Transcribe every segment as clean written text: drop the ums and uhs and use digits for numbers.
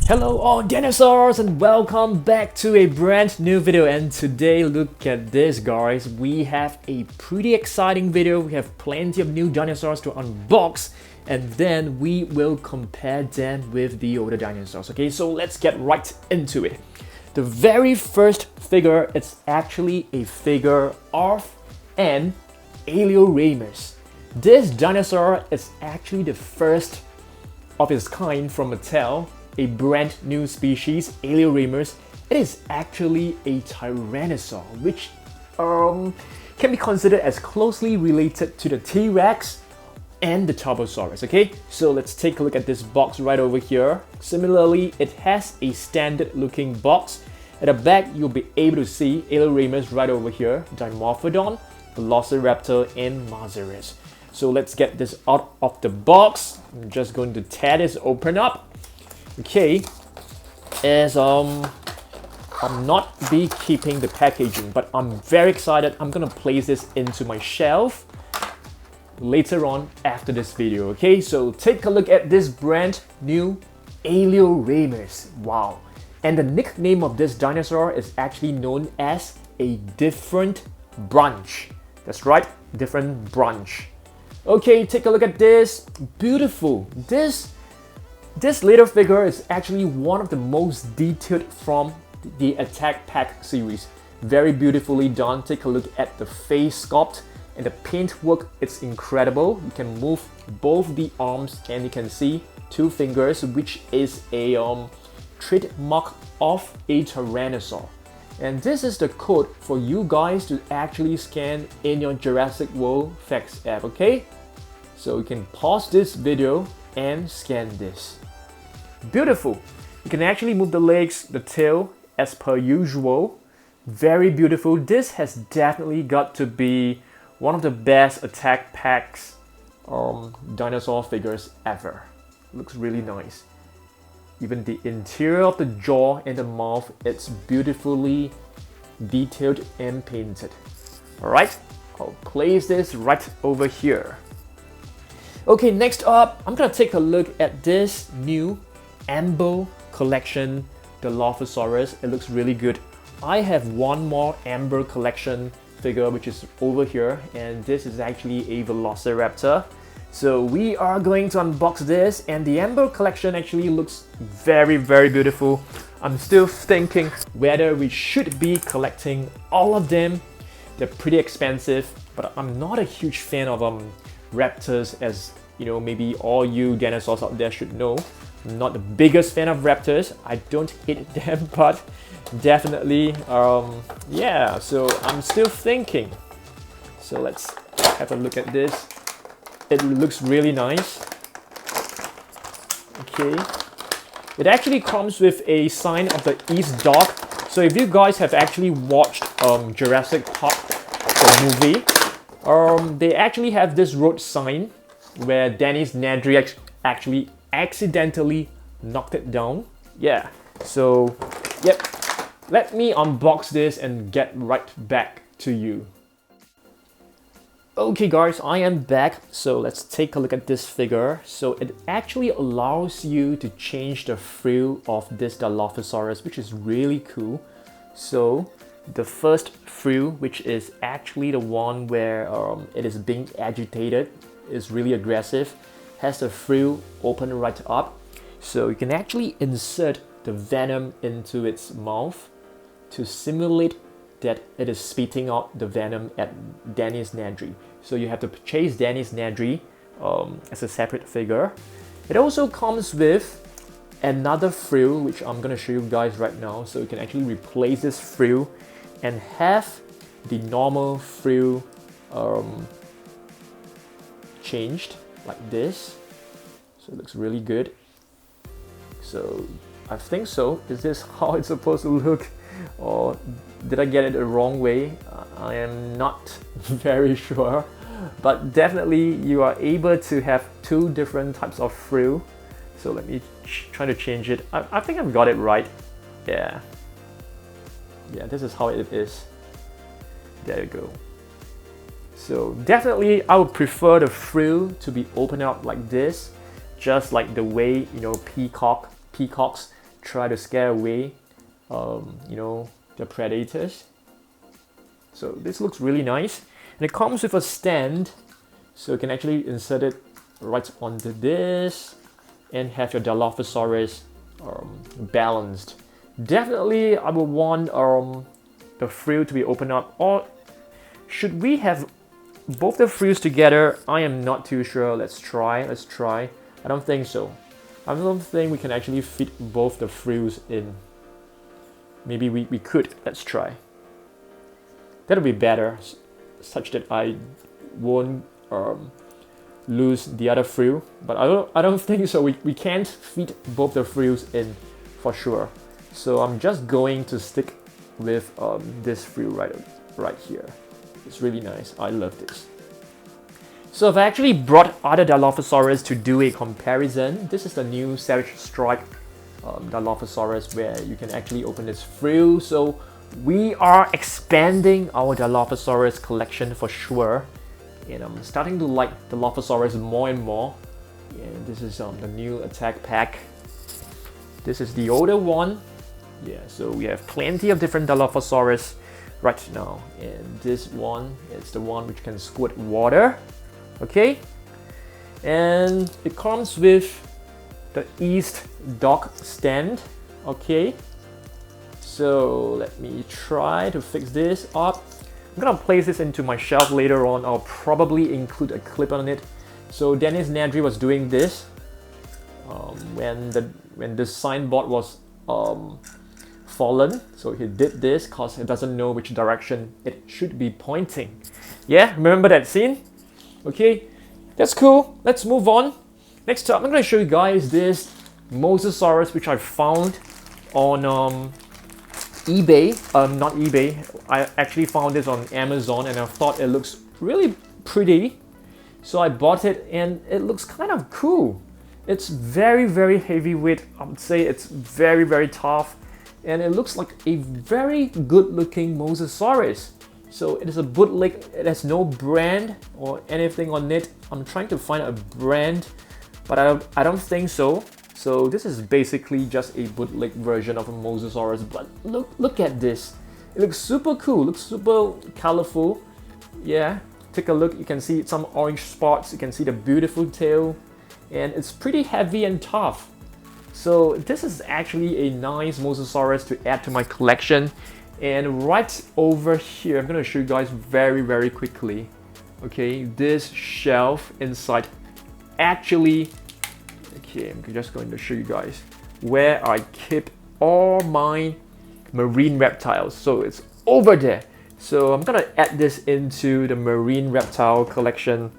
Hello all dinosaurs and welcome back to a brand new video, and today look at this guys, we have a pretty exciting video. We have plenty of new dinosaurs to unbox and then we will compare them with the older dinosaurs. Okay, so let's get right into it. The very first figure is actually a figure of an Alioramus. This dinosaur is actually the first of its kind from Mattel, a brand new species, Alioramus. It is actually a Tyrannosaur, which can be considered as closely related to the T-Rex and the Turbosaurus. Okay, so let's take a look at this box right over here. Similarly, it has a standard looking box. At the back, you'll be able to see Alioramus right over here, Dimorphodon, Velociraptor, and Mosasaurus. So let's get this out of the box. I'm just going to tear this open up. Okay, as I'm not be keeping the packaging, but I'm very excited. I'm gonna place this into my shelf later on after this video. Okay, so take a look at this brand new Alioramus. Wow, and the nickname of this dinosaur is actually known as a different branch. That's right, different branch. Okay, take a look at this. Beautiful. This little figure is actually one of the most detailed from the Attack Pack series. Very beautifully done. Take a look at the face sculpt and the paintwork. It's incredible. You can move both the arms and you can see two fingers, which is a trademark of a Tyrannosaur. And this is the code for you guys to actually scan in your Jurassic World Facts app, okay? So you can pause this video and scan this. Beautiful. You can actually move the legs, the tail as per usual. Very beautiful. This has definitely got to be one of the best Attack Packs dinosaur figures ever. Looks really nice. Even the interior of the jaw and the mouth, it's beautifully detailed and painted. Alright, I'll place this right over here. Okay, next up, I'm gonna take a look at this new Amber Collection Dilophosaurus. It looks really good. I have one more Amber Collection figure which is over here, and this is actually a Velociraptor. So we are going to unbox this, and the Amber Collection actually looks very beautiful. I'm still thinking whether we should be collecting all of them. They're pretty expensive, but I'm not a huge fan of raptors, as you know, maybe all you dinosaurs out there should know. I'm not the biggest fan of raptors. I don't hate them, but definitely, yeah, so I'm still thinking. So let's have a look at this. It looks really nice. Okay. It actually comes with a sign of the East Dog. So if you guys have actually watched Jurassic Park, the movie, they actually have this road sign where Dennis Nedry actually accidentally knocked it down. Yeah, so yep, let me unbox this and get right back to you. Okay guys, I am back. So let's take a look at this figure. So it actually allows you to change the frill of this Dilophosaurus, which is really cool. So the first frill, which is actually the one where it is being agitated, is really aggressive, has the frill open right up. So you can actually insert the venom into its mouth to simulate that it is spitting out the venom at Dennis Nedry. So you have to purchase Dennis Nedry as a separate figure. It also comes with another frill, which I'm gonna show you guys right now. So you can actually replace this frill and have the normal frill changed like this. So it looks really good. So I think so. Is this how it's supposed to look? Or did I get it the wrong way? I am not very sure, but definitely you are able to have two different types of frill. So let me try to change it. I think I've got it right. Yeah, this is how it is. There you go. So definitely I would prefer the frill to be opened up like this, just like the way, you know, peacocks try to scare away, you know, the predators. So this looks really nice, and it comes with a stand, so you can actually insert it right onto this and have your Dilophosaurus balanced. Definitely, I would want the frill to be opened up, or should we have both the frills together? I am not too sure. Let's try. I don't think so. I don't think we can actually fit both the frills in. Maybe we could. Let's try. That'll be better, such that I won't lose the other frill. But I don't think so. We can't fit both the frills in for sure. So I'm just going to stick with this frill right here. It's really nice. I love this. So I've actually brought other Dilophosaurus to do a comparison. This is the new Savage Strike Dilophosaurus, where you can actually open this frill. So we are expanding our Dilophosaurus collection for sure. And I'm starting to like Dilophosaurus more and more. And this is the new Attack Pack. This is the older one. Yeah, so we have plenty of different Dilophosaurus right now, and this one is the one which can squirt water. Okay, and it comes with the East dock stand. Okay, so let me try to fix this up. I'm gonna place this into my shelf later on. I'll probably include a clip on it. So Dennis Nedry was doing this when the signboard was fallen, so he did this because he doesn't know which direction it should be pointing. Yeah, remember that scene? Okay, that's cool. Let's move on. Next up, I'm going to show you guys this Mosasaurus, which I found on eBay. Not eBay. I actually found this on Amazon, and I thought it looks really pretty, so I bought it, and it looks kind of cool. It's very, very heavyweight. I would say it's very, very tough. And it looks like a very good looking Mosasaurus. So it is a bootleg, it has no brand or anything on it. I'm trying to find a brand, but I don't think so. So this is basically just a bootleg version of a Mosasaurus, but look at this. It looks super cool, looks super colorful. Yeah, take a look, you can see some orange spots, you can see the beautiful tail, and it's pretty heavy and tough. So this is actually a nice Mosasaurus to add to my collection. And right over here, I'm gonna show you guys very, very quickly. Okay, this shelf inside actually, okay, I'm just going to show you guys where I keep all my marine reptiles. So it's over there. So I'm gonna add this into the marine reptile collection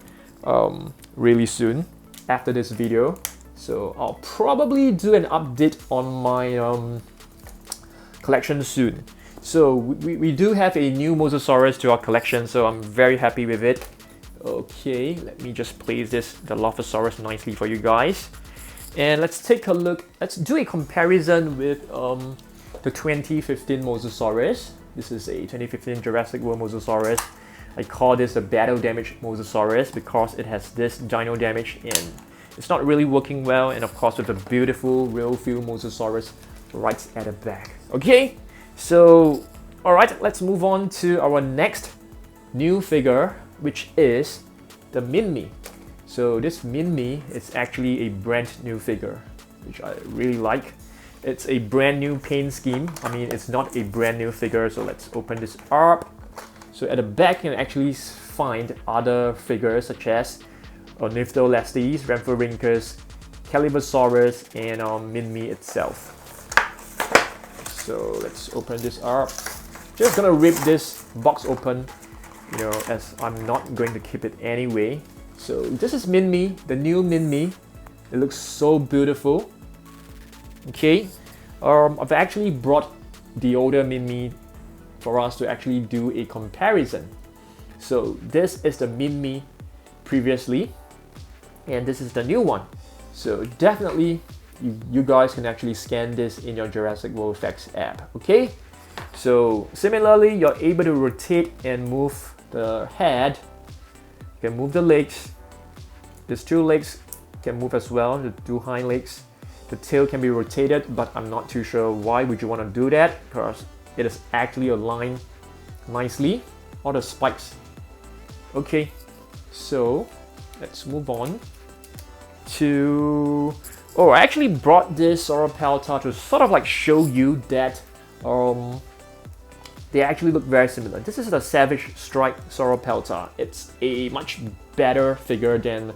really soon after this video. So I'll probably do an update on my collection soon. So we do have a new Mosasaurus to our collection, so I'm very happy with it. Okay, let me just place this Dilophosaurus nicely for you guys. And let's take a look, let's do a comparison with the 2015 Mosasaurus. This is a 2015 Jurassic World Mosasaurus. I call this a battle damage Mosasaurus because it has this dino damage and it's not really working well, and of course with the beautiful real feel Mosasaurus right at the back. Okay, so alright, let's move on to our next new figure, which is the Minmi. So this Minmi is actually a brand new figure, which I really like. It's a brand new paint scheme. I mean, it's not a brand new figure, so let's open this up. So at the back you can actually find other figures such as Ornitholestes, Rhamphorhynchus, Calibosaurus, and Minmi itself. So let's open this up. Just gonna rip this box open, you know, as I'm not going to keep it anyway. So this is Minmi, the new Minmi. It looks so beautiful. Okay, I've actually brought the older Minmi for us to actually do a comparison. So this is the Minmi previously, and this is the new one. So definitely you guys can actually scan this in your Jurassic World Facts app. Okay, so similarly you're able to rotate and move the head. You can move the legs. These two legs can move as well, the two hind legs. The tail can be rotated, but I'm not too sure why would you want to do that, because it is actually aligned nicely. All the spikes. Okay, so let's move on to... Oh, I actually brought this Sauropelta to sort of like show you that they actually look very similar. This is the Savage Strike Sauropelta. It's a much better figure than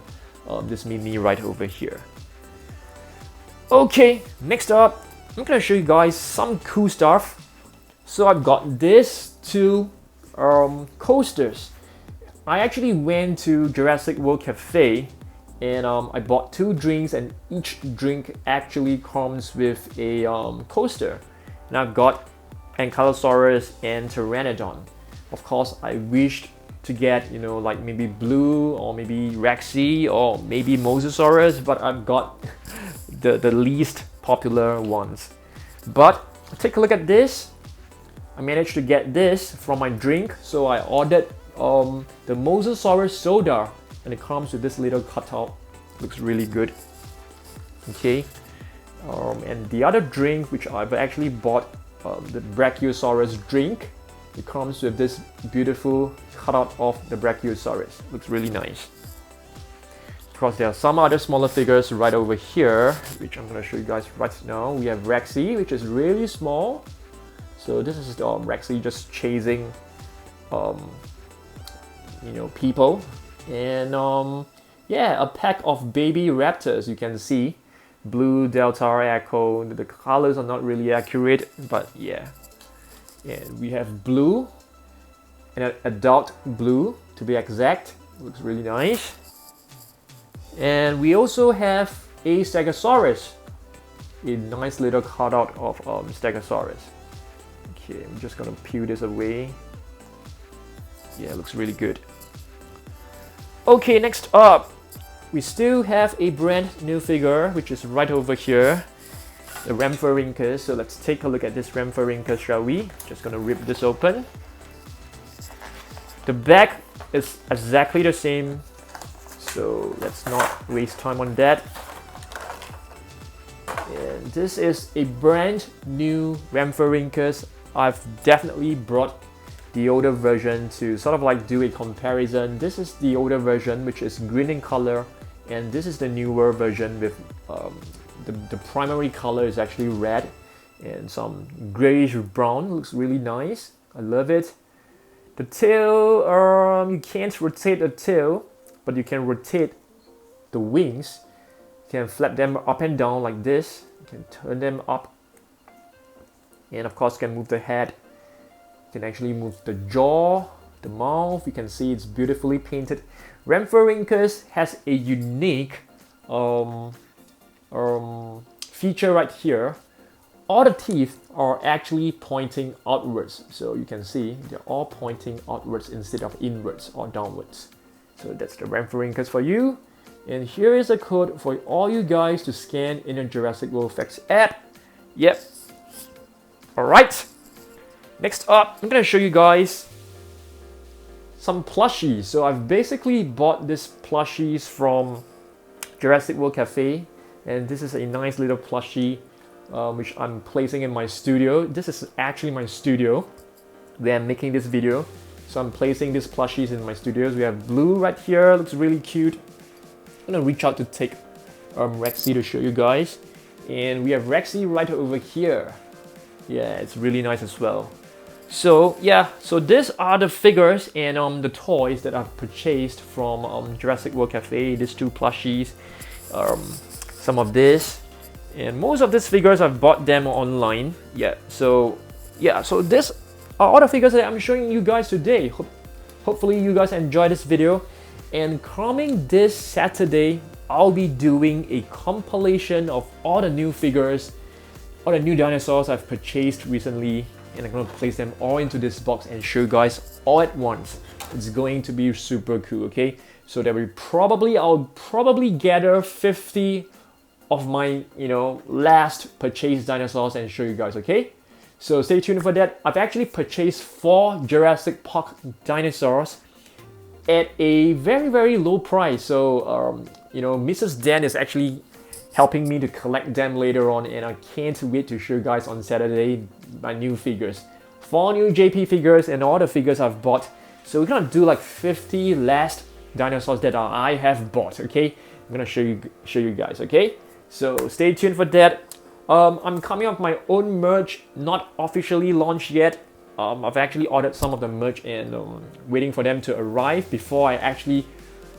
this Minmi right over here. Okay, next up, I'm gonna show you guys some cool stuff. So I've got these two coasters. I actually went to Jurassic World Cafe and I bought 2 drinks, and each drink actually comes with a coaster. And I've got Ankylosaurus and Pteranodon. Of course, I wished to get, you know, like maybe Blue or maybe Rexy or maybe Mosasaurus, but I've got the least popular ones. But take a look at this. I managed to get this from my drink, so I ordered the Mosasaurus soda, and it comes with this little cutout. Looks really good. Okay, and the other drink, which I've actually bought, the Brachiosaurus drink, it comes with this beautiful cutout of the Brachiosaurus. Looks really nice. Of course, there are some other smaller figures right over here, which I'm going to show you guys right now. We have Rexy, which is really small. So this is Rexy just chasing, you know, people. And yeah, a pack of baby raptors. You can see Blue, Delta, Echo. The colors are not really accurate, but yeah. And we have Blue, and an adult Blue to be exact. Looks really nice. And we also have a Stegosaurus, a nice little cutout of Stegosaurus. Okay, I'm just gonna peel this away. Yeah, it looks really good. Okay, next up, we still have a brand new figure, which is right over here, the Rhamphorhynchus. So let's take a look at this Rhamphorhynchus, shall we? Just gonna rip this open. The back is exactly the same, so let's not waste time on that. And this is a brand new Rhamphorhynchus. I've definitely brought the older version to sort of like do a comparison. This is the older version, which is green in color, and this is the newer version with the primary color is actually red and some grayish brown. Looks really nice. I love it. The tail, you can't rotate the tail, but you can rotate the wings. You can flap them up and down like this. You can turn them up, and of course you can move the head. You can actually move the jaw, the mouth. You can see it's beautifully painted. Rhamphorhynchus has a unique feature right here. All the teeth are actually pointing outwards. So you can see they're all pointing outwards instead of inwards or downwards. So that's the Rhamphorhynchus for you. And here is a code for all you guys to scan in the Jurassic World Facts app. Yep. Alright. Next up, I'm going to show you guys some plushies. So I've basically bought this plushies from Jurassic World Cafe. And this is a nice little plushie which I'm placing in my studio. This is actually my studio where I'm making this video. So I'm placing these plushies in my studios. We have Blue right here, looks really cute. I'm gonna reach out to take Rexy to show you guys. And we have Rexy right over here. Yeah, it's really nice as well. So yeah, so these are the figures and the toys that I've purchased from Jurassic World Cafe. These two plushies, some of this, and most of these figures I've bought them online. Yeah, so this are all the figures that I'm showing you guys today. Hopefully you guys enjoy this video. And coming this Saturday, I'll be doing a compilation of all the new figures, all the new dinosaurs I've purchased recently, and I'm going to place them all into this box and show you guys all at once. It's going to be super cool, okay? So that I'll probably gather 50 of my, last purchased dinosaurs and show you guys, okay? So stay tuned for that. I've actually purchased 4 Jurassic Park dinosaurs at a very, very low price. So, Mrs. Dan is actually helping me to collect them later on, and I can't wait to show you guys on Saturday my new figures. 4 new JP figures and all the figures I've bought. So we're gonna do like 50 last dinosaurs that I have bought, okay? I'm gonna show you guys, okay? So stay tuned for that. I'm coming up with my own merch, not officially launched yet. I've actually ordered some of the merch and waiting for them to arrive before I actually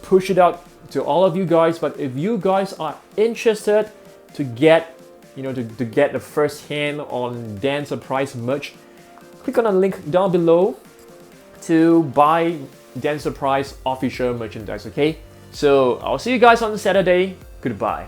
push it out to all of you guys. But if you guys are interested to get, to get the first hand on Dan Surprise merch, click on the link down below to buy Dan Surprise official merchandise, okay? So I'll see you guys on Saturday. Goodbye.